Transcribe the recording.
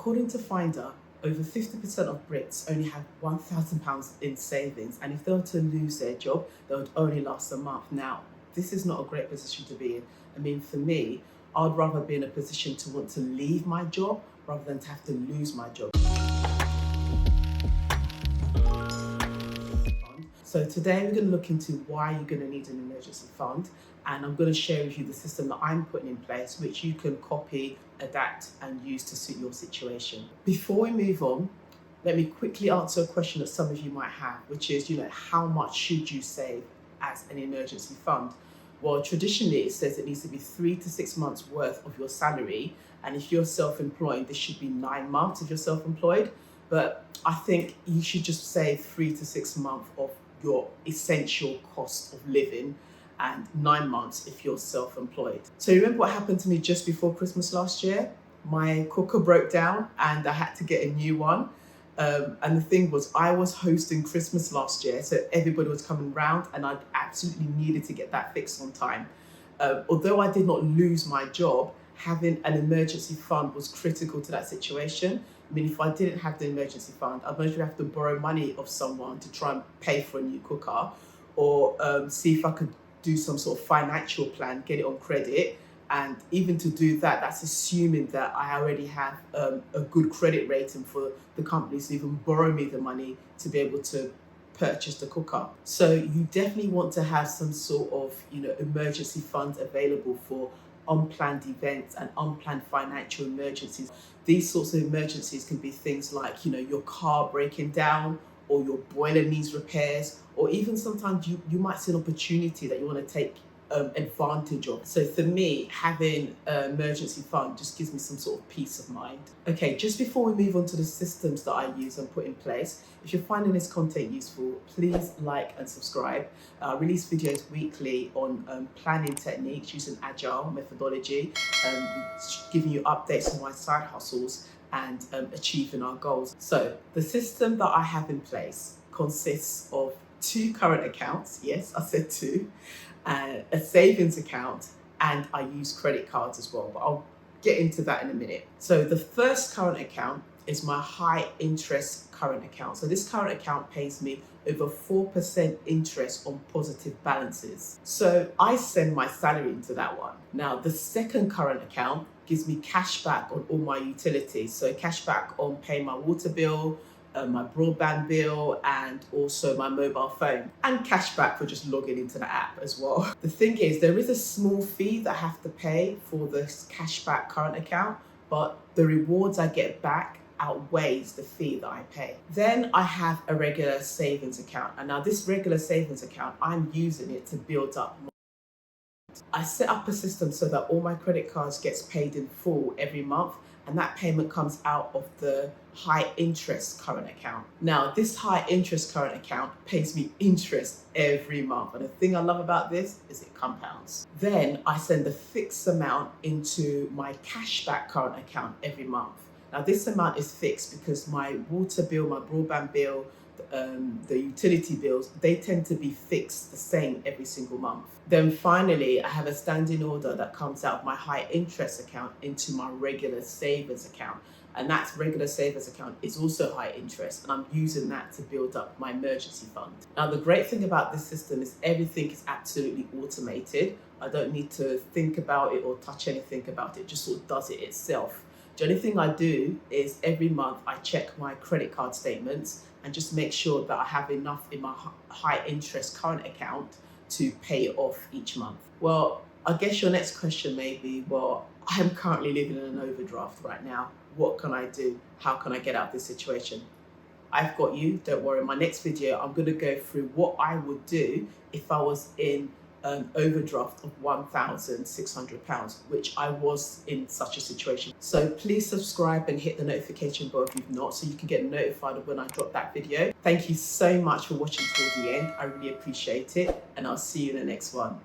According to Finder, over 50% of Brits only have £1,000 in savings, and if they were to lose their job, they would only last a month. Now, this is not a great position to be in. I mean, for me, I'd rather be in a position to want to leave my job rather than to have to lose my job. So today we're going to look into why you're going to need an emergency fund, and I'm going to share with you the system that I'm putting in place, which you can copy, adapt and use to suit your situation. Before we move on, let me quickly answer a question that some of you might have, which is, how much should you save as an emergency fund? Well, traditionally it says it needs to be 3 to 6 months worth of your salary, and if you're self-employed, this should be 9 months if you're self-employed. But I think you should just save 3 to 6 months of your essential cost of living and 9 months if you're self-employed. So remember what happened to me just before Christmas last year? My cooker broke down and I had to get a new one. And the thing was, I was hosting Christmas last year, so everybody was coming round and I absolutely needed to get that fixed on time. Although I did not lose my job, having an emergency fund was critical to that situation. I mean, if I didn't have the emergency fund, I'd most have to borrow money of someone to try and pay for a new cooker, or see if I could do some sort of financial plan, get it on credit. And even to do that, that's assuming that I already have a good credit rating for the companies to even borrow me the money to be able to purchase the cooker. So you definitely want to have some sort of emergency funds available for unplanned events and unplanned financial emergencies. These sorts of emergencies can be things like your car breaking down, or your boiler needs repairs, or even sometimes you might see an opportunity that you want to take advantage of. So for me, having an emergency fund just gives me some sort of peace of mind. Okay, just before we move on to the systems that I use and put in place, if you're finding this content useful, please like and subscribe. I release videos weekly on planning techniques using agile methodology, giving you updates on my side hustles and achieving our goals. So the system that I have in place consists of 2 current accounts. Yes, I said 2. A savings account, and I use credit cards as well, but I'll get into that in a minute. So the first current account is my high interest current account. So this current account pays me over 4% interest on positive balances. So I send my salary into that one. Now, the second current account gives me cash back on all my utilities. So cash back on paying my water bill, my broadband bill, and also my mobile phone, and cash back for just logging into the app as well. The thing is, there is a small fee that I have to pay for this cashback current account, but the rewards I get back outweighs the fee that I pay. Then I have a regular savings account, and now this regular savings account, I'm using it to build up. I set up a system so that all my credit cards gets paid in full every month, and that payment comes out of the high interest current account. Now, this high interest current account pays me interest every month. And the thing I love about this is it compounds. Then I send a fixed amount into my cashback current account every month. Now, this amount is fixed because my water bill, my broadband bill, the utility bills, they tend to be fixed the same every single month. Then finally, I have a standing order that comes out of my high interest account into my regular savers account. And that regular savers account is also high interest, and I'm using that to build up my emergency fund. Now, the great thing about this system is everything is absolutely automated. I don't need to think about it or touch anything about it, it just sort of does it itself. The only thing I do is every month I check my credit card statements and just make sure that I have enough in my high interest current account to pay it off each month. Well, I guess your next question may be, well, I'm currently living in an overdraft right now. What can I do? How can I get out of this situation? I've got you, don't worry. In my next video, I'm going to go through what I would do if I was in an overdraft of £1,600, which I was in such a situation. So please subscribe and hit the notification bell if you've not, so you can get notified of when I drop that video. Thank you so much for watching till the end. I really appreciate it, and I'll see you in the next one.